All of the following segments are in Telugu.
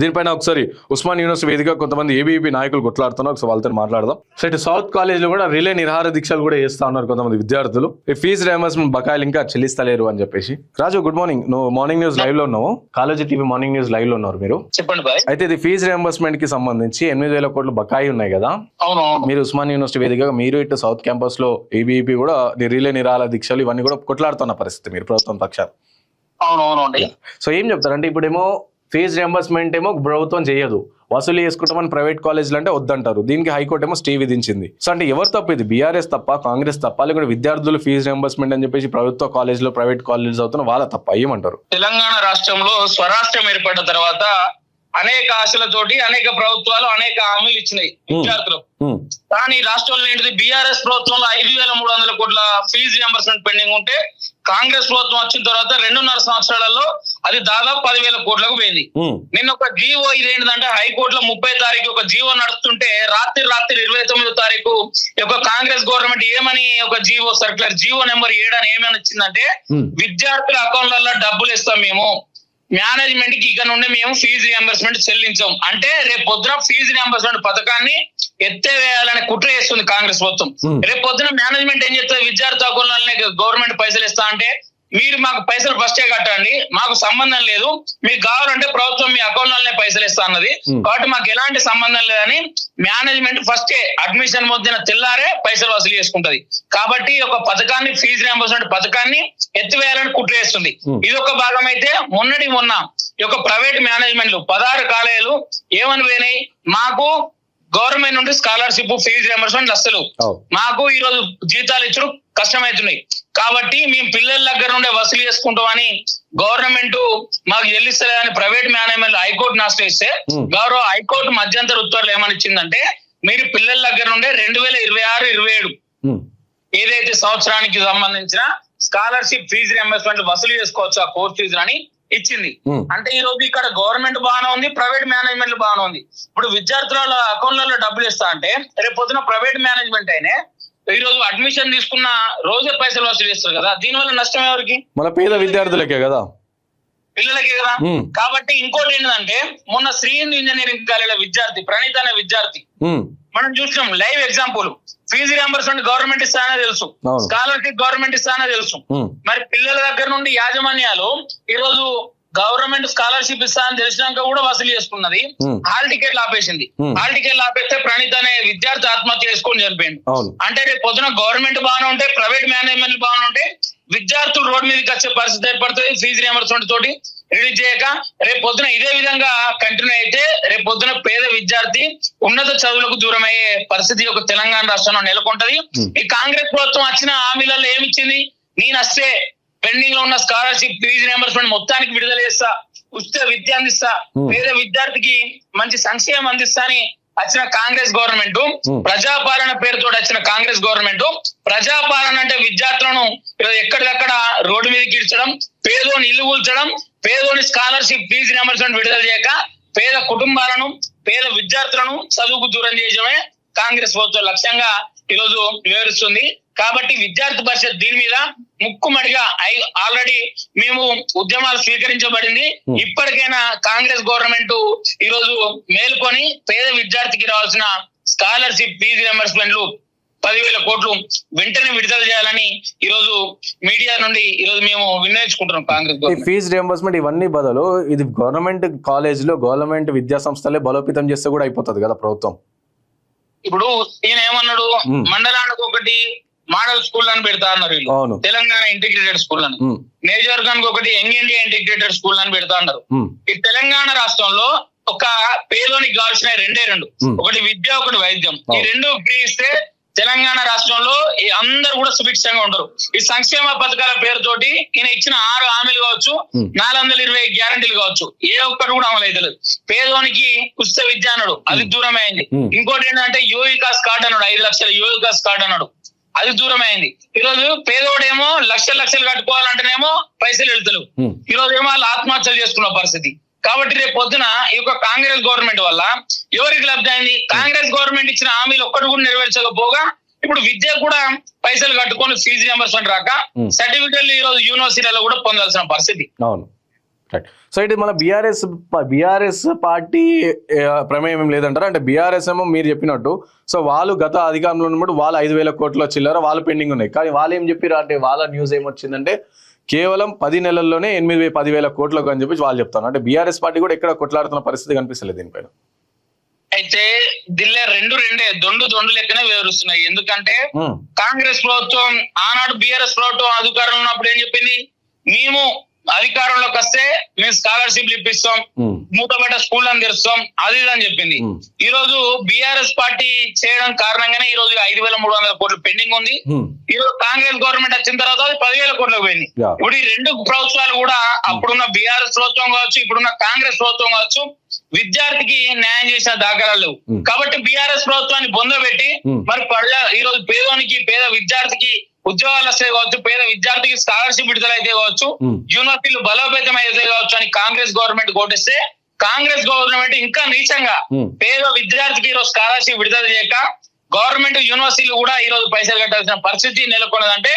దీనిపైన ఒకసారి ఉస్మాన్ యూనివర్సిటీ వేదికగా కొంతమంది ఏబీవీపీ నాయకులు కొట్లాడుతున్నారు, ఒకసారి వాళ్ళతో మాట్లాడదాం. సో ఇటు సౌత్ కాలేజ్లో కూడా రిలే నిరాహార దీక్షలు కూడా చేస్తా ఉన్నారు కొంతమంది విద్యార్థులు. ఈ ఫీజు రియంబర్స్మెంట్ బకాయిలు ఇంకా చెల్లిస్తలేరు అని చెప్పేసి. రాజు, గుడ్ మార్నింగ్. నువ్వు మార్నింగ్ న్యూస్ లైవ్ లో ఉన్నావు, college TV morning news live లో ఉన్నారు మీరు. చెప్పండి బాయ్. అయితే ఇది ఫీజు రియంబర్స్మెంట్ కి సంబంధించి 8,000 కోట్లు బకాయి ఉన్నాయి కదా. అవును. మీరు ఉస్మాన్ యూనివర్సిటీ వేదికగా మీరు ఇటు సౌత్ క్యాంపస్ లో ఏబీవీపీ కూడా రిలే నిరాహార దీక్షలు ఇవన్నీ కూడా కొట్లాడుతున్న పరిస్థితి మీరు ప్రభుత్వం పక్షాలు. అవునవునండి. సో ఏం చెప్తారంటే ఇప్పుడేమో ఫీజు రియంబర్స్మెంట్ ఏమో ప్రభుత్వం చేయదు, వసూలు చేసుకుంటామని ప్రైవేట్ కాలేజీలు అంటే వద్దంటారు. దీనికి హైకోర్టు ఏమో స్టే విధించింది. సో అంటే ఎవరు తప్ప ఇది? బీఆర్ఎస్ తప్ప, కాంగ్రెస్ తప్ప, లేకపోతే విద్యార్థులు ఫీజు రియంబర్స్మెంట్ అని చెప్పేసి ప్రభుత్వ కాలేజీలో ప్రైవేట్ కాలేజీలు అవుతున్న వాళ్ళ తప్ప? ఏమంటారు? తెలంగాణ రాష్ట్రంలో స్వరాష్ట్రం ఏర్పడిన తర్వాత అనేక ఆశలతోటి అనేక ప్రభుత్వాలు అనేక హామీలు ఇచ్చినాయి విద్యార్థులకు. కానీ రాష్ట్రంలో ఏంటిది, బీఆర్ఎస్ ప్రభుత్వంలో 5,300 కోట్ల ఫీజు రియంబర్స్మెంట్ పెండింగ్ ఉంటే కాంగ్రెస్ ప్రభుత్వం వచ్చిన తర్వాత 2.5 సంవత్సరాలలో అది దాదాపు 10,000 కోట్లకు పోయింది. నిన్న ఒక జీవో ఇదేంటంటే హైకోర్టులో 30 తారీఖు ఒక జీవో నడుస్తుంటే రాత్రి 29 తారీఖు ఒక కాంగ్రెస్ గవర్నమెంట్ ఏమని ఒక జీవో సర్క్యులర్ జీవో నెంబర్ 7 అని ఏమని వచ్చిందంటే, విద్యార్థుల అకౌంట్లలో డబ్బులు ఇస్తాం మేము, మేనేజ్మెంట్ కి ఇక నుండి మేము ఫీజు రియంబర్స్మెంట్ చెల్లించాం అంటే రేపు పొద్దున ఫీజు రియంబర్స్మెంట్ పథకాన్ని ఎత్తేవేయాలని కుట్ర చేస్తుంది కాంగ్రెస్ ప్రభుత్వం. రేపు పొద్దున మేనేజ్మెంట్ ఏం చెప్తుంది, విద్యార్థి అకౌంట్లనే గవర్నమెంట్ పైసలు ఇస్తా అంటే మీరు మాకు పైసలు ఫస్టే కట్టండి, మాకు సంబంధం లేదు, మీకు కావాలంటే ప్రభుత్వం మీ అకౌంట్లనే పైసలు ఇస్తా అన్నది, కాబట్టి మాకు ఎలాంటి సంబంధం లేదని మేనేజ్మెంట్ ఫస్టే అడ్మిషన్ పొందిన తెల్లారే పైసలు వసూలు చేసుకుంటది. కాబట్టి ఒక పథకాన్ని ఫీజు రియంబర్స్మెంట్ పథకాన్ని ఎత్తివేయాలని కుట్ర చేస్తుంది. ఇది ఒక భాగం అయితే మొన్న ఈ యొక్క ప్రైవేట్ మేనేజ్మెంట్లు 16 కాలేజీలు ఏమని పోయినాయి, మాకు గవర్నమెంట్ నుండి స్కాలర్షిప్ ఫీజు రియంబర్స్మెంట్ అసలు మాకు ఈ రోజు జీతాలు ఇచ్చడం కష్టమవుతున్నాయి, కాబట్టి మేము పిల్లల దగ్గర నుండే వసూలు చేసుకుంటామని గవర్నమెంట్ మాకు చెల్లిస్తలేదని ప్రైవేట్ మేనేజ్మెంట్ హైకోర్టును ఆశ్రయిస్తే గౌరవ హైకోర్టు మధ్యంతర ఉత్తర్వులు ఏమని ఇచ్చిందంటే, మీరు పిల్లల దగ్గర నుండే 2026-27 ఏదైతే సంవత్సరానికి సంబంధించిన స్కాలర్షిప్ ఫీజు రియంబర్స్మెంట్ వసూలు చేసుకోవచ్చు ఆ కోర్స్ ఫీజు అని ఇచ్చింది. అంటే ఈ రోజు ఇక్కడ గవర్నమెంట్ బాగానే ఉంది, ప్రైవేట్ మేనేజ్మెంట్ బాగానే ఉంది. ఇప్పుడు విద్యార్థుల అకౌంట్లలో డబ్బులు ఇస్తా అంటే రేపు పొద్దున ప్రైవేట్ మేనేజ్మెంట్ అయినా ఈ రోజు అడ్మిషన్ తీసుకున్న రోజే పైసలు వసూలు చేస్తారు కదా, దీనివల్ల నష్టం ఎవరికి? మన పేద విద్యార్థులకే కదా, పిల్లలకే కదా. కాబట్టి ఇంకోటి ఏంటంటే మొన్న శ్రీ ఇంజనీరింగ్ కాలేజీలో విద్యార్థి ప్రణీత్ అనే విద్యార్థి మనం చూసినాం live example. Fee reimbursement government ఇస్తానే తెలుసు, స్కాలర్షిప్ గవర్నమెంట్ ఇస్తానే తెలుసు, మరి పిల్లల దగ్గర నుండి యాజమాన్యాలు ఈ రోజు గవర్నమెంట్ స్కాలర్షిప్ ఇస్తా అని తెలిసినాక కూడా వసూలు చేసుకున్నది. హాల్ టికెట్లు ఆపేసింది. హాల్ టికెట్లు ఆపేస్తే ప్రణీత్ అనే విద్యార్థి ఆత్మహత్య చేసుకొని చనిపోయింది. అంటే రేపు పొద్దున గవర్నమెంట్ బాగానే ఉంటే, ప్రైవేట్ మేనేజ్మెంట్ బాగానే ఉంటే, విద్యార్థులు రోడ్డు మీదకి వచ్చే పరిస్థితి ఏర్పడుతుంది. ఫీజు రియంబర్స్మెంట్ తోటి రిలీజ్ చేయక రేపు పొద్దున ఇదే విధంగా కంటిన్యూ అయితే రేపు పొద్దున పేద విద్యార్థి ఉన్నత చదువులకు దూరం అయ్యే పరిస్థితి ఒక తెలంగాణ రాష్ట్రంలో నెలకొంటది. ఈ కాంగ్రెస్ ప్రభుత్వం వచ్చిన హామీలలో ఏమిచ్చింది, నేను వస్తే పెండింగ్ లో ఉన్న స్కాలర్షిప్ ఫీజు రియంబర్స్మెంట్ మొత్తానికి విడుదల చేస్తా, ఉచిత విద్య అందిస్తా, పేద విద్యార్థికి మంచి సంక్షేమం అందిస్తా అని వచ్చిన కాంగ్రెస్ గవర్నమెంట్, ప్రజాపాలన పేరుతో వచ్చిన కాంగ్రెస్ గవర్నమెంట్, ప్రజాపాలన అంటే విద్యార్థులను ఎక్కడికక్కడ రోడ్డు మీదకి ఇడ్చడం, పేదోని ఇల్లు కూల్చడం, పేదోని స్కాలర్షిప్ ఫీజు రియంబర్స్మెంట్ విడుదల చేయక పేద కుటుంబాలను పేద విద్యార్థులను చదువుకు దూరం చేయడమే కాంగ్రెస్ ప్రభుత్వం లక్ష్యంగా ఈరోజు వివరిస్తుంది. కాబట్టి విద్యార్థి పరిషత్ దీని మీద ముక్కుమడిగా ఆల్రెడీ మేము ఉద్యమాలు స్వీకరించబడింది. ఇప్పటికైనా కాంగ్రెస్ గవర్నమెంట్ ఈ రోజు మేల్కొని పేద విద్యార్థికి రావాల్సిన స్కాలర్షిప్ ఫీజు రియంబర్స్మెంట్లు 10,000 కోట్లు వెంటనే విడుదల చేయాలని ఈ రోజు మీడియా నుండి ఈ రోజు మేము విన్నవించుకుంటున్నాం. కాంగ్రెస్ ఫీజు రియంబర్స్మెంట్ ఇవన్నీ బదులు ఇది గవర్నమెంట్ కాలేజీలో గవర్నమెంట్ విద్యా సంస్థలే బలోపేతం చేస్తే కూడా అయిపోతుంది కదా ప్రభుత్వం. ఇప్పుడు ఈయన ఏమన్నాడు, మండలానికి ఒకటి మోడల్ స్కూల్ అని పెడతా అన్నారు వీళ్ళు, తెలంగాణ ఇంటిగ్రేటెడ్ స్కూల్ అని, నియోజకవర్గానికి ఒకటి యంగ్ ఇండియా ఇంటిగ్రేటెడ్ స్కూల్ అని పెడతా అన్నారు. ఈ తెలంగాణ రాష్ట్రంలో ఒక పేదోనికి కావాల్సిన 2, ఒకటి విద్య, ఒకటి వైద్యం, ఈ 2 ఫ్రీ ఇస్తే తెలంగాణ రాష్ట్రంలో అందరు కూడా సుభిక్షంగా ఉండరు. ఈ సంక్షేమ పథకాల పేరుతోటి ఈయన ఇచ్చిన 6 హామీలు కావచ్చు, 420 గ్యారంటీలు కావచ్చు, ఏ ఒక్కటి కూడా అమలు అయితే లేదు. పేదోనికి ఉచిత విద్య అన్నాడు, అది దూరం అయింది. ఇంకోటి ఏంటంటే యువ వికాస్ కార్డు అన్నాడు, 5 లక్షల యువ వికాస్ కార్డు అన్నాడు, అది దూరం అయింది. ఈ రోజు పేదోడేమో లక్షలు కట్టుకోవాలంటేనేమో పైసలు వెళ్తలేవు. ఈ రోజు ఏమో వాళ్ళు ఆత్మహత్యలు చేసుకున్న పరిస్థితి. కాబట్టి రేపు పొద్దున ఈ యొక్క కాంగ్రెస్ గవర్నమెంట్ వల్ల ఎవరికి లబ్ధి అయింది? కాంగ్రెస్ గవర్నమెంట్ ఇచ్చిన హామీలు ఒక్కటి కూడా నెరవేర్చకపోగా ఇప్పుడు విద్య కూడా పైసలు కట్టుకొని ఫీజు రియంబర్స్మెంట్ రాక సర్టిఫికెట్లు ఈ రోజు యూనివర్సిటీలలో కూడా పొందాల్సిన పరిస్థితి. అవును. రైట్. సో ఇటు మన బీఆర్ఎస్ పార్టీ ప్రమేయం ఏం లేదంటారా? అంటే బీఆర్ఎస్ ఏమో మీరు చెప్పినట్టు సో వాళ్ళు గత అధికారంలో ఉన్నప్పుడు వాళ్ళు 5,000 కోట్ల చిల్లర వాళ్ళు పెండింగ్ ఉన్నాయి. కానీ వాళ్ళు ఏం చెప్పారు అంటే వాళ్ళ న్యూస్ ఏమొచ్చిందంటే కేవలం 10 నెలల్లోనే 10,000 కోట్లకు అని చెప్పి వాళ్ళు చెప్తాను. అంటే బీఆర్ఎస్ పార్టీ కూడా ఎక్కడ కొట్లాడుతున్న పరిస్థితి కనిపిస్తలేదు దీనిపైన. అయితే దిల్లే రెండే దొండు లెక్కనే వివరిస్తున్నాయి. ఎందుకంటే కాంగ్రెస్ ప్రభుత్వం ఆనాడు బీఆర్ఎస్ ప్రభుత్వం అధికారంలో ఉన్నప్పుడు ఏం చెప్పింది, మేము అధికారంలోకి వస్తే మేము స్కాలర్షిప్లు ఇప్పిస్తాం, మూతబడ్డ స్కూల్ అని తెరుస్తాం, అది అని చెప్పింది. ఈ రోజు బీఆర్ఎస్ పార్టీ చేయడం కారణంగానే ఈ రోజు 5,300 కోట్లు పెండింగ్ ఉంది. ఈ రోజు కాంగ్రెస్ గవర్నమెంట్ వచ్చిన తర్వాత అది 10,000 కోట్లకు పోయింది. ఇప్పుడు ఈ రెండు ప్రభుత్వాలు కూడా అప్పుడున్న బీఆర్ఎస్ ప్రభుత్వం కావచ్చు, ఇప్పుడున్న కాంగ్రెస్ ప్రభుత్వం కావచ్చు, విద్యార్థికి న్యాయం చేసిన దాఖలాలు లేవు. కాబట్టి బీఆర్ఎస్ ప్రభుత్వాన్ని బొందబెట్టి మరి ఈ రోజు పేద విద్యార్థికి ఉద్యోగాలు వస్తే కావచ్చు, పేద విద్యార్థికి స్కాలర్షిప్ విడుదల అయితే కావచ్చు, యూనివర్సిటీలు బలోపేతం అయితే కావచ్చు అని కాంగ్రెస్ గవర్నమెంట్ కోటిస్తే కాంగ్రెస్ గవర్నమెంట్ ఇంకా నీచంగా పేద విద్యార్థికి ఈరోజు స్కాలర్షిప్ విడుదల చేయక గవర్నమెంట్ యూనివర్సిటీలు కూడా ఈ రోజు పైసలు కట్టాల్సిన పరిస్థితి నెలకొన్నదంటే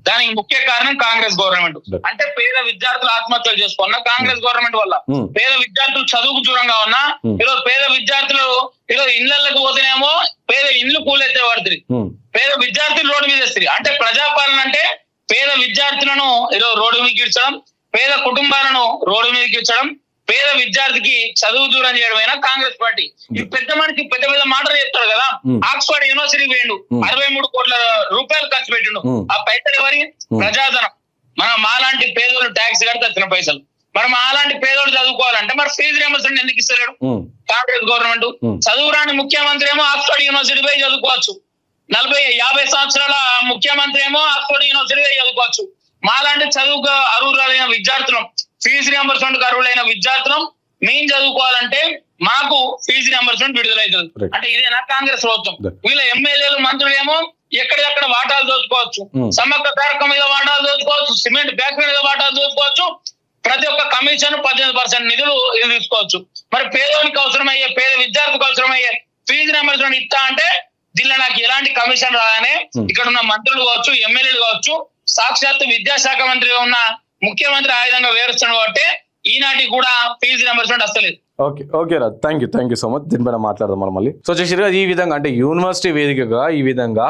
దానికి ముఖ్య కారణం కాంగ్రెస్ గవర్నమెంట్. అంటే పేద విద్యార్థులు ఆత్మహత్యలు చేసుకున్న కాంగ్రెస్ గవర్నమెంట్ వల్ల పేద విద్యార్థులు చదువుకు దూరంగా ఉన్నా ఈరోజు పేద విద్యార్థులు ఈరోజు ఇళ్లకు పోతేనేమో పేద ఇండ్లు కూలెత్తే పడుతుంది, పేద విద్యార్థులు రోడ్డు మీద వేస్తారు. అంటే ప్రజాపాలన అంటే పేద విద్యార్థులను ఈరోజు రోడ్డు మీదకి ఇచ్చడం, పేద కుటుంబాలను రోడ్డు మీదకి ఇచ్చడం, పేద విద్యార్థికి చదువు దూరం చేయడమైనా కాంగ్రెస్ పార్టీ. ఈ పెద్ద మనిషి పెద్ద మాటలు చెప్తాడు కదా, ఆక్స్ఫర్డ్ యూనివర్సిటీ పోయిండు, 63 కోట్ల రూపాయలు ఖర్చు పెట్టిండు. ఆ పైసలు ఎవరి? ప్రజాధనం. మనం మాలాంటి పేదోళ్ళు ట్యాక్స్ కడితే వచ్చిన పైసలు. మరి మాలాంటి పేదోళ్ళు చదువుకోవాలంటే మరి ఫీజు రియంబర్స్మెంట్ ఎందుకు ఇస్తలేడు కాంగ్రెస్ గవర్నమెంట్? చదువు రాని ముఖ్యమంత్రి ఏమో ఆక్స్ఫర్డ్ యూనివర్సిటీ పోయి చదువుకోవచ్చు, 40-50 సంవత్సరాల ముఖ్యమంత్రి ఏమో ఆక్స్ఫర్డ్ యూనివర్సిటీ పోయి చదువుకోవచ్చు. మాలాంటి చదువుకు అర్హులైన విద్యార్థులం, ఫీజు రియంబర్స్మెంట్ అర్హులైన విద్యార్థులం మేము చదువుకోవాలంటే మాకు ఫీజు రియంబర్స్మెంట్ విడుదలవుతుంది. అంటే ఇదేనా కాంగ్రెస్ ప్రభుత్వం? వీళ్ళ ఎమ్మెల్యేలు మంత్రులు ఏమో ఎక్కడెక్కడ వాటాలు దోచుకోవచ్చు, సమ్మక్క కార్యక్రమం మీద వాటాలు దోచుకోవచ్చు, సిమెంట్ ఫ్యాక్టరీ మీద వాటాలు దోచుకోవచ్చు, ప్రతి ఒక్క కమిషన్ 18% నిధులు తీసుకోవచ్చు. మరి పేదోనికి అవసరమయ్యే పేద విద్యార్థికి అవసరమయ్యే ఫీజు రియంబర్స్మెంట్ ఇస్తా అంటే దీనిలో నాకు ఎలాంటి కమిషన్ రాగానే ఇక్కడ ఉన్న మంత్రులు కావచ్చు, ఎమ్మెల్యేలు కావచ్చు, సాక్షాత్తు విద్యాశాఖ మంత్రిగా ఉన్న ముఖ్యమంత్రి ఆ విధంగా వేరుస్తున్నాడు కాబట్టి ఈనాటికి కూడా ఫీజు రియంబర్స్మెంట్ వస్తలేదు. ఓకే రా, థ్యాంక్ యూ సో మచ్. దీనిపైన మాట్లాడదాం మనం మళ్ళీ. సో చేసిగా ఈ విధంగా అంటే యూనివర్సిటీ వేదికగా ఈ విధంగా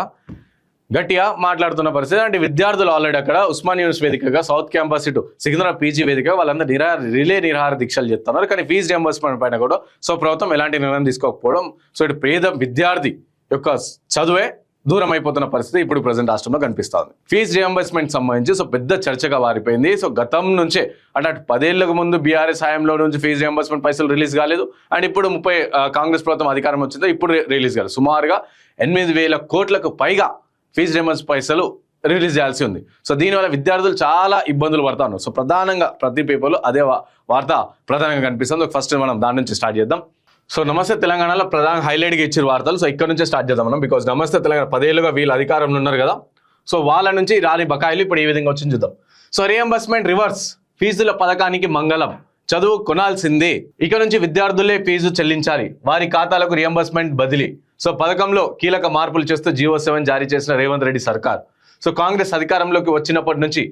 గట్టిగా మాట్లాడుతున్న పరిస్థితి. అంటే విద్యార్థులు ఆల్రెడీ అక్కడ ఉస్మాన్ యూనివర్సిటీ వేదికగా సౌత్ క్యాంపస్ ఇటు సికింద్రాబాద్ పీజీ వేదికగా వాళ్ళందరూ రిలే నిరాహార దీక్షలు చేస్తున్నారు. కానీ ఫీజు రియంబర్స్మెంట్ పైన కూడా సో ప్రభుత్వం ఎలాంటి నిర్ణయం తీసుకోకపోవడం, సో ఇటు పేద విద్యార్థి యొక్క చదువే దూరం అయిపోతున్న పరిస్థితి ఇప్పుడు ప్రజెంట్ రాష్ట్రంలో కనిపిస్తుంది. ఫీజు రియంబర్స్మెంట్ సంబంధించి సో పెద్ద చర్చగా మారిపోయింది. సో గతం నుంచే అంటే 10 ఏళ్లకు ముందు బీఆర్ఎస్ హయాంలో నుంచి ఫీజు రియంబర్స్మెంట్ పైసలు రిలీజ్ కాలేదు. అండ్ ఇప్పుడు కాంగ్రెస్ ప్రభుత్వం అధికారం వచ్చిందో ఇప్పుడు రిలీజ్ కాలేదు. సుమారుగా 8,000 కోట్లకు పైగా ఫీజు రియంబర్స్మెంట్ పైసలు రిలీజ్ చేయాల్సి ఉంది. సో దీనివల్ల విద్యార్థులు చాలా ఇబ్బందులు పడతా ఉన్నారు. సో ప్రధానంగా ప్రతి పేపర్లో అదే వార్త ప్రధానంగా కనిపిస్తుంది. ఫస్ట్ మనం దాని నుంచి స్టార్ట్ చేద్దాం. సో నమస్తే తెలంగాణలో ప్రధాన హైలైట్గా ఇచ్చిన వార్తలు. సో ఇక్కడ నుంచే స్టార్ట్ చేద్దాం మనం. బికాజ్ నమస్తే తెలంగాణ 10 ఏళ్ళుగా వీళ్ళు అధికారంలో ఉన్నారు కదా. సో వాళ్ళ నుంచి రాని బకాయిలు ఇప్పుడు ఈ విధంగా వచ్చింది చూద్దాం. సో రియంబర్స్మెంట్ రివర్స్, ఫీజుల పథకానికి మంగళం, చదువు కొనాల్సిందే, ఇక నుంచి విద్యార్థులే ఫీజు చెల్లించాలి, వారి ఖాతాలకు రియంబర్స్మెంట్ బదిలీ. సో పథకంలో కీలక మార్పులు చేస్తూ జీవో 7 జారీ చేసిన రేవంత్ రెడ్డి సర్కార్. సో కాంగ్రెస్ అధికారంలోకి వచ్చినప్పటి నుంచి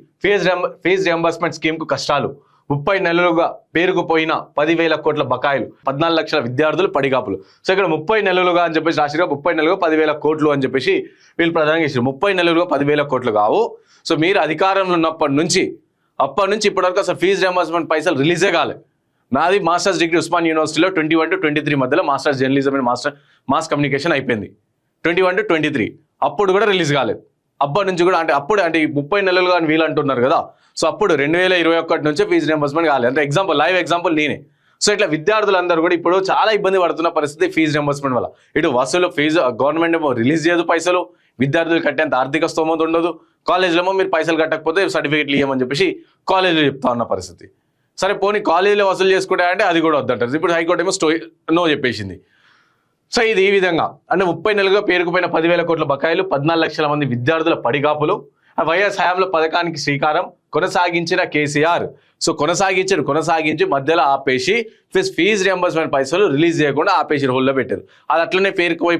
ఫీజు రియంబర్స్మెంట్ స్కీమ్ కు కష్టాలు, 30 నెలలుగా పేరుకుపోయిన 10,000 కోట్ల బకాయిలు, 14 లక్షల విద్యార్థులు పడిగాపులు. సో ఇక్కడ 30 నెలలుగా అని చెప్పేసి రాసిగా 30 నెలలుగా 10,000 కోట్లు అని చెప్పేసి వీళ్ళు ప్రధానంగా ఇచ్చారు. 30 నెలలుగా 10,000 కోట్లు కావు. సో మీరు అధికారంలో ఉన్నప్పటి నుంచి ఇప్పటివరకు అసలు ఫీజు రియంబర్స్మెంట్ పైసలు రిలీజే కాలేదు. నాది మాస్టర్స్ డిగ్రీ ఉస్మాన్ యూనివర్సిటీలో 21 to 23 మధ్యలో masters journalism and mass communication అయిపోయింది. 21 to 23 అప్పుడు కూడా రిలీజ్ కాలేదు. అప్పటి నుంచి కూడా అంటే 30 నెలలుగా అని వీళ్ళు అంటున్నారు కదా. సో అప్పుడు 2021 నుంచే ఫీజు రియంబర్స్మెంట్ కాలేదు. అంటే లైవ్ ఎగ్జాంపుల్ నేనే. సో ఇట్లా విద్యార్థులందరూ కూడా ఇప్పుడు చాలా ఇబ్బంది పడుతున్న పరిస్థితి ఫీజు రియంబర్స్మెంట్ వల్ల. ఇటు వసూలు ఫీజు గవర్నమెంట్ ఏమో రిలీజ్ చేయదు పైసలు, విద్యార్థులు కట్టేంత ఆర్థిక స్తోమత ఉండదు. కాలేజీలో ఏమో మీరు పైసలు కట్టకపోతే సర్టిఫికేట్లు ఇవ్వమని చెప్పేసి కాలేజీలో చెప్తా ఉన్న పరిస్థితి. సరే పోనీ కాలేజీలో వసూలు చేసుకుంటే అంటే అది కూడా వద్దంటారు. ఇప్పుడు హైకోర్టు ఏమో నో చెప్పేసింది. సో ఇది ఈ విధంగా అంటే 30 నెలలుగా పేరుకుపోయిన 10,000 కోట్ల బకాయిలు, 14 లక్షల మంది విద్యార్థుల పడిగాపులు, వైఎస్ హయాంలో పథకానికి శ్రీకారం కొనసాగించిన కేసీఆర్. సో కొనసాగించి మధ్యలో ఆపేసి ఫీజు రియంబర్స్మెంట్ పైసలు రిలీజ్ చేయకుండా ఆపేసి హోల్లో పెట్టారు. అది అట్లనే పేరుకుపోయి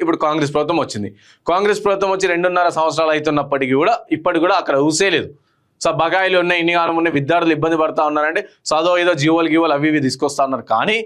ఇప్పుడు కాంగ్రెస్ ప్రభుత్వం వచ్చింది. కాంగ్రెస్ ప్రభుత్వం వచ్చి 2.5 సంవత్సరాలు అవుతున్నప్పటికీ కూడా ఇప్పటికి కూడా అక్కడ ఊసేలేదు. సో బకాయిలు ఉన్నాయి, ఇన్ని కాలం ఉన్నాయి, విద్యార్థులు ఇబ్బంది పడతా ఉన్నారంటే చదువు ఏదో జీవోలు అవి ఇవి తీసుకొస్తా ఉన్నారు. కానీ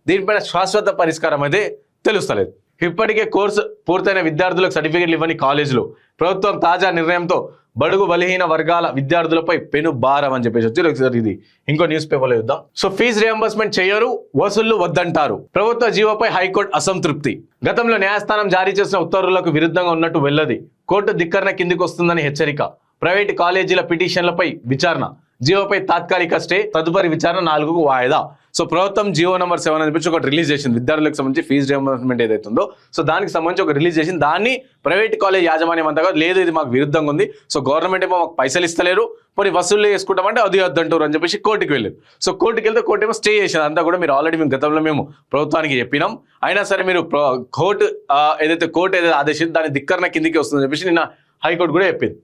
దీనిపైన శాశ్వత పరిష్కారం అయితే తెలుస్తలేదు. ఇప్పటికే కోర్సు పూర్తయిన విద్యార్థులకు సర్టిఫికేట్లు ఇవ్వని కాలేజీలు ప్రభుత్వం తాజా నిర్ణయంతో బడుగు బలహీన వర్గాల విద్యార్థులపై పెను భారం అని చెప్పేసి వచ్చి ఒకసారి ఇది ఇంకో న్యూస్ పేపర్లో చూద్దాం. సో ఫీజు రియంబర్స్మెంట్ చేయరు, వసూళ్లు వద్దంటారు. ప్రభుత్వ జీవోపై హైకోర్టు అసంతృప్తి. గతంలో న్యాయస్థానం జారీ చేసిన ఉత్తర్వులకు విరుద్ధంగా ఉన్నట్టు వెల్లది. కోర్టు ధిక్కరణ కిందికి వస్తుందని హెచ్చరిక. ప్రైవేటు కాలేజీల పిటిషన్లపై విచారణ. జీవోపై తాత్కాలిక స్టే, తదుపరి విచారణ 4కు వాయిదా. సో ప్రభుత్వం జీవో నెంబర్ 7 అని చెప్పి ఒకటి రిలీజ్ చేసింది విద్యార్థులకు సంబంధించి ఫీజు రియంబర్స్మెంట్ ఏదైతే ఉందో. సో దానికి సంబంధించి ఒక రిలీజ్ చేసింది. దాన్ని ప్రైవేట్ కాలేజ్ యాజమాన్యం అంతగా లేదు, ఇది మాకు విరుద్ధంగా ఉంది, సో గవర్నమెంట్ ఏమో మాకు పైసలు ఇస్తలేరు, మరి వసూలు చేసుకుంటామంటే అది వద్దంటారు అని చెప్పేసి కోర్టుకి వెళ్ళారు. సో కోర్టుకి వెళ్తే కోర్టు ఏమో స్టే చేసింది. అంతా కూడా మీరు ఆల్రెడీ మేము గతంలో మేము ప్రభుత్వానికి చెప్పినాం, అయినా సరే మీరు కోర్టు ఏదైతే ఆదేశించి దాని ధిక్కరణ కిందికి వస్తుందని చెప్పేసి నిన్న హైకోర్టు కూడా చెప్పింది.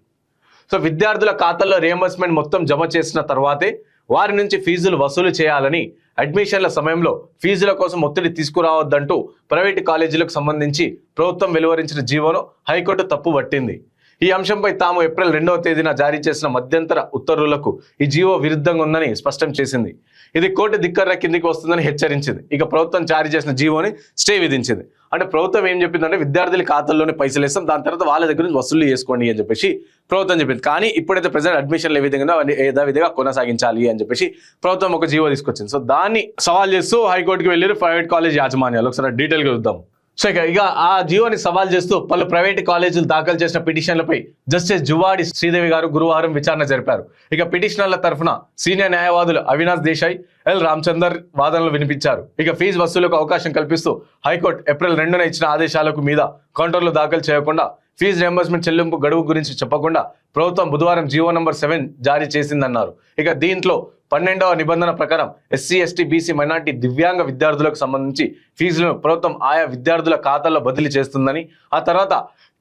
సో విద్యార్థుల ఖాతాల్లో రియంబర్స్మెంట్ మొత్తం జమ చేసిన తర్వాతే వారి నుంచి ఫీజులు వసూలు చేయాలని, అడ్మిషన్ల సమయంలో ఫీజుల కోసం ఒత్తిడి తీసుకురావద్దంటూ ప్రైవేటు కాలేజీలకు సంబంధించి ప్రభుత్వం వెలువరించిన జీవోను హైకోర్టు తప్పు పట్టింది. ఈ అంశంపై తాము ఏప్రిల్ 2వ తేదీన జారీ చేసిన మధ్యంతర ఉత్తర్వులకు ఈ జీవో విరుద్ధంగా ఉందని స్పష్టం చేసింది. ఇది కోర్టు ధిక్కరణ కిందికి వస్తుందని హెచ్చరించింది. ఇక ప్రభుత్వం జారీ చేసిన జీవోని స్టే విధించింది. అంటే ప్రభుత్వం ఏం చెప్పిందంటే విద్యార్థుల ఖాతాల్లోనే పైసలు వేస్తాం, దాని తర్వాత వాళ్ళ దగ్గర నుంచి వసూలు చేసుకోండి అని చెప్పేసి ప్రభుత్వం చెప్పింది. కానీ ఇప్పుడైతే ప్రజెంట్ అడ్మిషన్లు ఏ విధంగా యథావిధిగా కొనసాగించాలి అని చెప్పేసి ప్రభుత్వం ఒక జీవో తీసుకొచ్చింది. సో దాన్ని సవాల్ చేస్తూ హైకోర్టుకి వెళ్ళారు ప్రైవేట్ కాలేజ్ యాజమాన్యాలు. ఒకసారి డీటెయిల్గా చూద్దాం. సో ఇక ఆ జీవోని సవాల్ చేస్తూ పలు ప్రైవేటు కాలేజీలు దాఖలు చేసిన పిటిషన్లపై జస్టిస్ జువాడి శ్రీదేవి గారు గురువారం విచారణ జరిపారు. ఇక పిటిషనర్ల తరఫున సీనియర్ న్యాయవాదులు అవినాష్ దేశాయ్, ఎల్ రామచందర్ వాదనలు వినిపించారు. ఇక ఫీజు వసూలుకు అవకాశం కల్పిస్తూ హైకోర్టు ఏప్రిల్ 2న ఇచ్చిన ఆదేశాలకు మీద కౌంటర్లు దాఖలు చేయకుండా, ఫీజు రియంబర్స్మెంట్ చెల్లింపు గడువు గురించి చెప్పకుండా ప్రభుత్వం బుధవారం జీవో నంబర్ 7 జారీ చేసిందన్నారు. ఇక దీంట్లో 12వ నిబంధన ప్రకారం ఎస్సీ, ఎస్టీ, బీసీ, మైనార్టీ, దివ్యాంగ విద్యార్థులకు సంబంధించి ఫీజులను ప్రభుత్వం ఆయా విద్యార్థుల ఖాతాల్లో బదిలీ చేస్తుందని, ఆ తర్వాత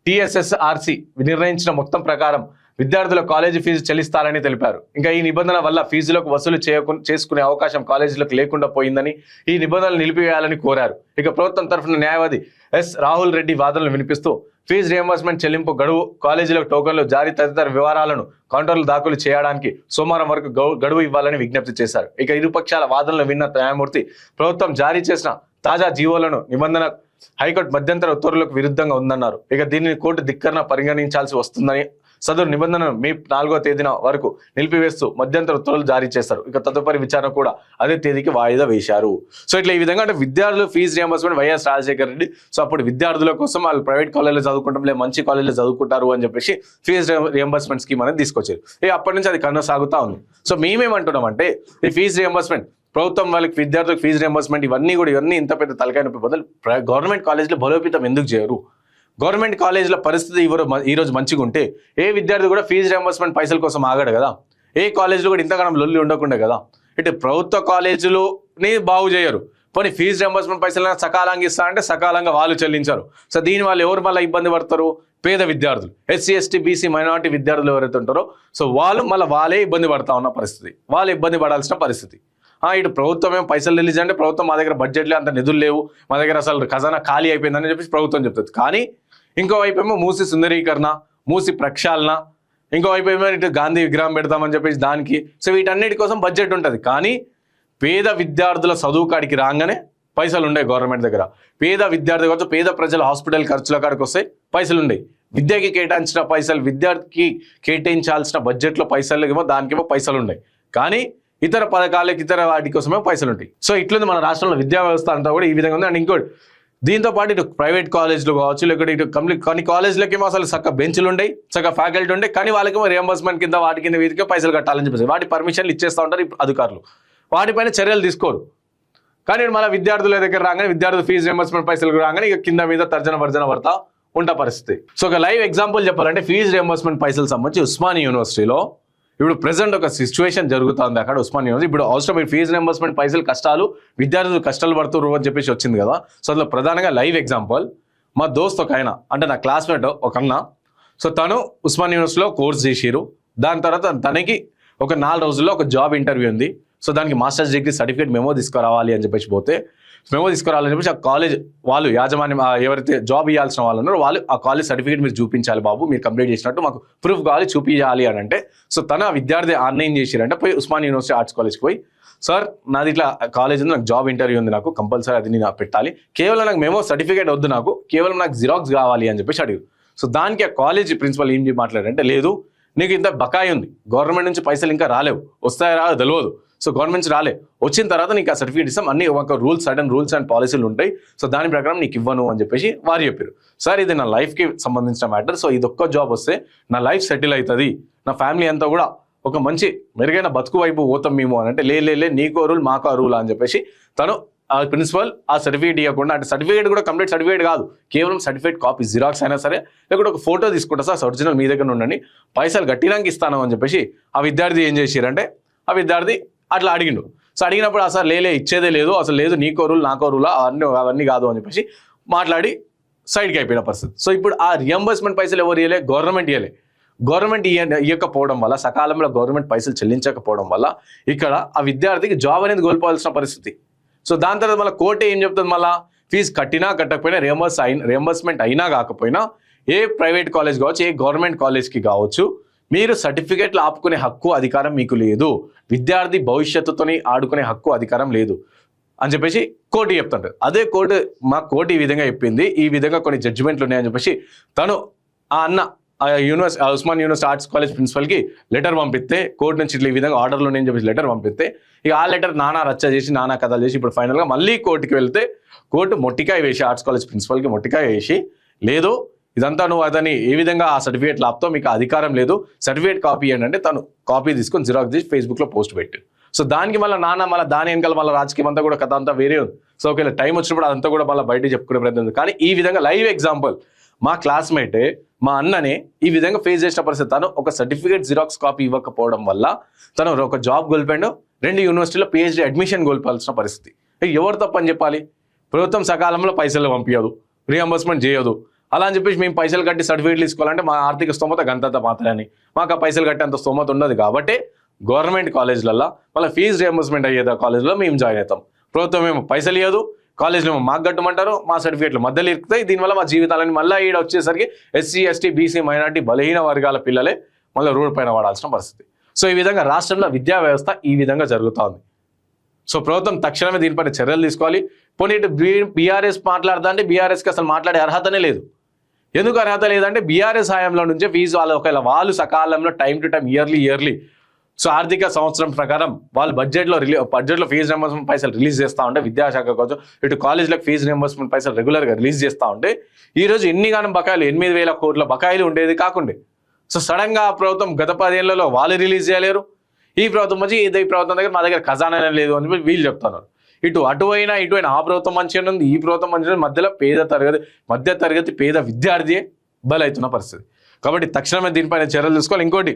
TSSRC నిర్ణయించిన మొత్తం ప్రకారం విద్యార్థుల కాలేజీ ఫీజు చెల్లిస్తారని తెలిపారు. ఇంకా ఈ నిబంధన వల్ల ఫీజులకు వసూలు చేసుకునే అవకాశం కాలేజీలకు లేకుండా పోయిందని, ఈ నిబంధనలు నిలిపివేయాలని కోరారు. ఇక ప్రభుత్వం తరఫున న్యాయవాది ఎస్ రాహుల్ రెడ్డి వాదనలు వినిపిస్తూ ఫీజు రియంబర్స్మెంట్ చెల్లింపు గడువు, కాలేజీలకు టోకన్లు జారీ తదితర వివరాలను కౌంటర్లు దాఖలు చేయడానికి సోమవారం వరకు గడువు ఇవ్వాలని విజ్ఞప్తి చేశారు. ఇక ఇరుపక్షాల వాదనలు విన్న న్యాయమూర్తి ప్రభుత్వం జారీ చేసిన తాజా జీవోలను నిబంధన హైకోర్టు మధ్యంతర ఉత్తర్వులకు విరుద్ధంగా ఉందన్నారు. ఇక దీనిని కోర్టు ధిక్కరణ పరిగణించాల్సి వస్తుందని, సదరు నిబంధనను మే 4వ తేదీన వరకు నిలిపివేస్తూ మధ్యంతర ఉత్తర్వులు జారీ చేశారు. ఇక తదుపరి విచారణ కూడా అదే తేదీకి వాయిదా వేశారు. సో ఇట్లా ఈ విధంగా అంటే విద్యార్థులు fees reimbursement YS Rajasekhara Reddy, so అప్పుడు విద్యార్థుల కోసం వాళ్ళు ప్రైవేట్ కాలేజీలో చదువుకుంటాం, లేదు మంచి కాలేజీలో చదువుకుంటారు అని చెప్పేసి ఫీజు రియంబర్స్మెంట్ స్కీమ్ అనేది తీసుకొచ్చారు. అప్పటి నుంచి అది కొనసాగుతూ ఉంది. సో మేమేమంటున్నాం అంటే ఈ ఫీజు రియంబర్స్మెంట్ ప్రభుత్వం వాళ్ళకి విద్యార్థులకు ఫీజు రియంబర్స్మెంట్ ఇవన్నీ ఇంత పెద్ద తలకాయ నొప్పి బదులు గవర్నమెంట్ కాలేజీలో బలోపేతం ఎందుకు చేయరు? గవర్నమెంట్ కాలేజీల పరిస్థితి ఈరోజు మంచిగా ఉంటే ఏ విద్యార్థి కూడా ఫీజు రియంబర్స్మెంట్ పైసల కోసం ఆగాడు కదా. ఏ కాలేజీలో కూడా ఇంతగానం లొల్లి ఉండకుండా కదా. ఇటు ప్రభుత్వ కాలేజీలని బాగు చేయరు, పోనీ ఫీజు రియంబర్స్మెంట్ పైసలు సకాలంగా ఇస్తా అంటే సకాలంగా వాళ్ళు చెల్లించారు. సో దీని వాళ్ళు ఎవరు మళ్ళీ ఇబ్బంది పడతారు? పేద విద్యార్థులు, ఎస్సీ, ఎస్టీ, బీసీ, మైనారిటీ విద్యార్థులు ఎవరైతే ఉంటారో సో వాళ్ళే ఇబ్బంది పడతా ఉన్న పరిస్థితి, వాళ్ళు ఇబ్బంది పడాల్సిన పరిస్థితి. ఇటు ప్రభుత్వం ఏమో పైసలు రిలీజ్ అంటే ప్రభుత్వం మా దగ్గర బడ్జెట్లో అంత నిధులు లేవు, మా దగ్గర అసలు ఖజానా ఖాళీ అయిపోయిందని చెప్పేసి ప్రభుత్వం చెప్తుంది. కానీ ఇంకోవైపు ఏమో మూసి సుందరీకరణ, మూసి ప్రక్షాళన, ఇంకోవైపు ఏమో ఇటు గాంధీ విగ్రహం పెడతామని చెప్పేసి దానికి. సో వీటన్నిటి కోసం బడ్జెట్ ఉంటుంది. కానీ పేద విద్యార్థుల చదువు కాడికి రాగానే పైసలు ఉండే గవర్నమెంట్ దగ్గర. పేద విద్యార్థి కావచ్చు, పేద ప్రజల హాస్పిటల్ ఖర్చుల కాడికి వస్తే పైసలు ఉండే. విద్యకి కేటాయించిన పైసలు, విద్యార్థికి కేటాయించాల్సిన బడ్జెట్లో పైసలు ఏమో దానికేమో పైసలు ఉన్నాయి. కానీ ఇతర పథకాలకి, ఇతర వాటి కోసమే పైసలు ఉంటాయి. సో ఇట్లుంది మన రాష్ట్రంలో విద్యా వ్యవస్థ అంతా కూడా ఈ విధంగా ఉంది. అండ్ ఇంకోటి దీంతో పాటు ఇటు ప్రైవేట్ కాలేజీలు కావచ్చు, లేకపోతే ఇటు కొన్ని కాలేజీలకేమో అసలు చక్క బెంచ్లు ఉంటాయి, చక్క ఫ్యాకల్టీ ఉంటాయి, కానీ వాళ్ళకేమో రియంబర్స్మెంట్ కింద వాటి కింద వీటికే పైసలు కట్టాలని చెప్పేసి వాటి పర్మిషన్లు ఇచ్చేస్తూ ఉంటారు అధికారులు, వాటిపైన చర్యలు తీసుకోరు. కానీ మళ్ళీ విద్యార్థుల దగ్గర రాగానే విద్యార్థులు ఫీజు రియంబర్స్మెంట్ పైసలు రాగానే ఇక కింద మీద తర్జన భర్జన పడతా ఉంటా పరిస్థితి. సో ఒక లైవ్ ఎగ్జాంపుల్ చెప్పాలంటే ఫీజు రియంబర్స్మెంట్ పైసలు సంబంధించి ఉస్మానియా యూనివర్సిటీలో ఇప్పుడు ప్రెసెంట్ ఒక సిచ్యువేషన్ జరుగుతుంది అక్కడ ఉస్మానియా యూనివర్సిటీ. ఇప్పుడు అవసరం మీరు ఫీజు రియంబర్స్మెంట్ పైసలు కష్టాలు, విద్యార్థులు కష్టాలు పడుతున్నారు అని చెప్పేసి వచ్చింది కదా. సో అందులో ప్రధానంగా లైవ్ ఎగ్జాంపుల్ మా దోస్త్ ఒక ఆయన, అంటే నా క్లాస్మేట్ ఒక అన్న. సో తను ఉస్మానియా యూనివర్సిటీలో కోర్స్ చేసిరు. దాని తర్వాత తనకి ఒక 4 రోజుల్లో ఒక జాబ్ ఇంటర్వ్యూ ఉంది. సో దానికి మాస్టర్స్ డిగ్రీ సర్టిఫికేట్ మెమో తీసుకురావాలి అని చెప్పేసి పోతే మెమో తీసుకురావాలని చెప్పేసి ఆ కాలేజ్ వాళ్ళు యాజమాన్యం ఎవరైతే జాబ్ ఇవ్వాల్సిన వాళ్ళు ఉన్నారో వాళ్ళు ఆ కాలేజ్ సర్టిఫికేట్ మీరు చూపించాలి బాబు, మీరు కంప్లీట్ చేసినట్టు మాకు ప్రూఫ్ కావాలి, చూపించాలి అని అంటే సో తన విద్యార్థి ఆన్లైన్ చేసిరంటే పోయి ఉస్మాన్ యూనివర్సిటీ ఆర్ట్స్ కాలేజ్కి పోయి సార్ నాది ఇట్లా కాలేజ్ ఉంది, నాకు జాబ్ ఇంటర్వ్యూ ఉంది, నాకు కంపల్సరీ అది నేను పెట్టాలి, కేవలం నాకు మెమో సర్టిఫికేట్ వద్దు, నాకు కేవలం నాకు జిరాక్స్ కావాలి అని చెప్పేసి అడిగారు. సో దానికి ఆ కాలేజ్ ప్రిన్సిపల్ ఏం మాట్లాడారంటే లేదు నీకు ఇంత బకాయి ఉంది, గవర్నమెంట్ నుంచి పైసలు ఇంకా రాలేవు, వస్తాయో రాదో తెలియదు, సో గవర్నమెంట్ నుంచి రాలే, వచ్చిన తర్వాత నీకు ఆ సర్టిఫికేట్ ఇస్తాం, అన్ని ఒక సడన్ రూల్స్ అండ్ పాలసీలు ఉంటాయి, సో దాని ప్రకారం నీకు ఇవ్వను అని చెప్పేసి వారు చెప్పారు. సార్ ఇది నా లైఫ్కి సంబంధించిన మ్యాటర్, సో ఇది ఒక్క జాబ్ వస్తే నా లైఫ్ సెటిల్ అవుతుంది, నా ఫ్యామిలీ అంతా కూడా ఒక మంచి మెరుగైన బతుకు వైపు పోతాం మేము అని అంటే లే నీకో రూల్ మాకో రూల్ అని చెప్పేసి తను ఆ ప్రిన్సిపల్ ఆ సర్టిఫికేట్ ఇవ్వకుండా, అంటే సర్టిఫికేట్ కూడా కంప్లీట్ సర్టిఫికేట్ కాదు, కేవలం సర్టిఫికేట్ కాపీ జిరాక్స్ అయినా సరే లేకపోతే ఒక ఫోటో తీసుకుంటా సార్ ఒరిజినల్ మీ దగ్గర ఉండండి, పైసలు కట్టినాక ఇస్తాను అని చెప్పేసి ఆ విద్యార్థి ఏం చేసిరంటే ఆ విద్యార్థి అట్లా అడిగిండు. సో అడిగినప్పుడు అసలు లేలే ఇచ్చేదే లేదు, అసలు లేదు నీకో రూల్ నాకో రూలా అవన్నీ కాదు అని చెప్పేసి మాట్లాడి సైడ్కి అయిపోయిన పరిస్థితి. సో ఇప్పుడు ఆ రియంబర్స్మెంట్ పైసలు ఎవరు ఇవ్వలే, గవర్నమెంట్ ఇవ్వలే. గవర్నమెంట్ ఇవ్వకపోవడం వల్ల, సకాలంలో గవర్నమెంట్ పైసలు చెల్లించకపోవడం వల్ల ఇక్కడ ఆ విద్యార్థికి జాబ్ అనేది కోల్పోవాల్సిన పరిస్థితి. సో దాని తర్వాత మళ్ళీ కోర్టు ఏం చెప్తుంది, మళ్ళీ ఫీజు కట్టినా కట్టకపోయినా రియంబర్స్మెంట్ అయినా కాకపోయినా ఏ ప్రైవేట్ కాలేజ్ కావచ్చు ఏ గవర్నమెంట్ కాలేజ్కి కావచ్చు మీరు సర్టిఫికేట్లు ఆపుకునే హక్కు అధికారం మీకు లేదు, విద్యార్థి భవిష్యత్తుతోని ఆడుకునే హక్కు అధికారం లేదు అని చెప్పేసి కోర్టు చెప్తుంటారు. అదే కోర్టు ఈ విధంగా చెప్పింది, ఈ విధంగా కొన్ని జడ్జిమెంట్లు ఉన్నాయని చెప్పేసి తను ఆ అన్న ఉస్మాన్ యూనివర్సిటీ ఆర్ట్స్ కాలేజ్ ప్రిన్సిపల్కి లెటర్ పంపిస్తే కోర్టు నుంచి ఇట్లా ఈ విధంగా ఆర్డర్లు ఉన్నాయని చెప్పేసి లెటర్ పంపిస్తే ఇక ఆ లెటర్ నానా రచ్చ చేసి నానా కథలు చేసి ఇప్పుడు ఫైనల్గా మళ్ళీ కోర్టుకి వెళ్తే కోర్టు మొట్టికాయ వేసి ఆర్ట్స్ కాలేజ్ ప్రిన్సిపల్కి మొట్టికాయ వేసి లేదు ఇదంతా నువ్వు అతని ఏ విధంగా ఆ సర్టిఫికేట్ లాప్తో మీకు అధికారం లేదు, సర్టిఫికేట్ కాపీ ఏంటంటే తను కాపీ తీసుకొని జిరాక్స్ తీసి ఫేస్బుక్లో పోస్ట్ పెట్టాడు. సో దానికి మళ్ళీ మళ్ళీ దాని వెనకాల మళ్ళీ రాజకీయం అంతా కూడా కథ అంతా వేరే ఉంది. సో ఒకవేళ టైం వచ్చినప్పుడు అదంతా కూడా మళ్ళీ బయట చెప్పుకునే ప్రయత్నం ఉంది. కానీ ఈ విధంగా లైవ్ ఎగ్జాంపుల్ మా క్లాస్మేటే మా అన్ననే ఈ విధంగా ఫేస్ చేసిన పరిస్థితి, తను ఒక సర్టిఫికేట్ జిరాక్స్ కాపీ ఇవ్వకపోవడం వల్ల తను ఒక జాబ్ కోల్పోయాడు, 2 యూనివర్సిటీలో PhD అడ్మిషన్ కోల్పోవాల్సిన పరిస్థితి. ఎవరు తప్పని చెప్పాలి, ప్రభుత్వం సకాలంలో పైసలు పంపించదు, రియంబర్స్మెంట్ చేయదు, అలా అని చెప్పేసి మేము పైసలు కట్టి సర్టిఫికేట్లు తీసుకోవాలంటే మా ఆర్థిక స్తోమత గంతంత మాత్రమే, మాకు ఆ పైసలు కట్టే అంత స్తోమత ఉండదు. కాబట్టి గవర్నమెంట్ కాలేజ్లలో మళ్ళీ ఫీజు రియంబర్స్మెంట్ అయ్యేదా కాలేజ్లో మేము జాయిన్ అవుతాం, ప్రభుత్వం ఏమో పైసలు ఇవ్వదు, కాలేజ్లో మాకు కట్టమంటారు, మా సర్టిఫికేట్లు మధ్యలో ఇరుకుతాయి, దీనివల్ల మా జీవితాలని మళ్ళీ ఈడ వచ్చేసరికి SC ST BC మైనార్టీ బలహీన వర్గాల పిల్లలే మళ్ళీ రోడ్డు పైన వాడాల్సిన పరిస్థితి. సో ఈ విధంగా రాష్ట్రంలో విద్యా వ్యవస్థ ఈ విధంగా జరుగుతూ ఉంది. సో ప్రభుత్వం తక్షణమే దీనిపైన చర్యలు తీసుకోవాలి. పోనీ ఇటు బీఆర్ఎస్ మాట్లాడదా అంటే బీఆర్ఎస్కి అసలు మాట్లాడే అర్హతనే లేదు. ఎందుకు అర్హత లేదంటే బీఆర్ఎస్ హయాంలో నుంచే ఫీజు ఒకవేళ వాళ్ళు సకాలంలో time to time yearly so ఆర్థిక సంవత్సరం ప్రకారం వాళ్ళు బడ్జెట్లో ఫీజు రియంబర్స్మెంట్ పైసలు రిలీజ్ చేస్తూ ఉంటే విద్యాశాఖ కోసం ఇటు కాలేజ్లకు ఫీజు రియంబర్స్మెంట్ పైసలు రెగ్యులర్గా రిలీజ్ చేస్తూ ఉంటే ఈరోజు ఎన్ని గానం బకాయిలు 8,000 కోట్ల బకాయిలు ఉండేది కాకుండే. సో సడన్గా ఆ ప్రభుత్వం గత 10 ఏళ్లలో వాళ్ళు రిలీజ్ చేయలేరు, ఈ ప్రభుత్వం వచ్చి ఈ ప్రభుత్వం దగ్గర మా దగ్గర ఖజానా లేదు అని చెప్పి వీళ్ళు చెప్తున్నారు. ఇటు అయినా ఆ ప్రభుత్వం మంచిగా ఉంది, ఈ ప్రభుత్వం మంచిగా మధ్యలో మధ్య తరగతి పేద విద్యార్థియే బలవుతున్న పరిస్థితి. కాబట్టి తక్షణమే దీనిపైన చర్యలు తీసుకోవాలి. ఇంకోటి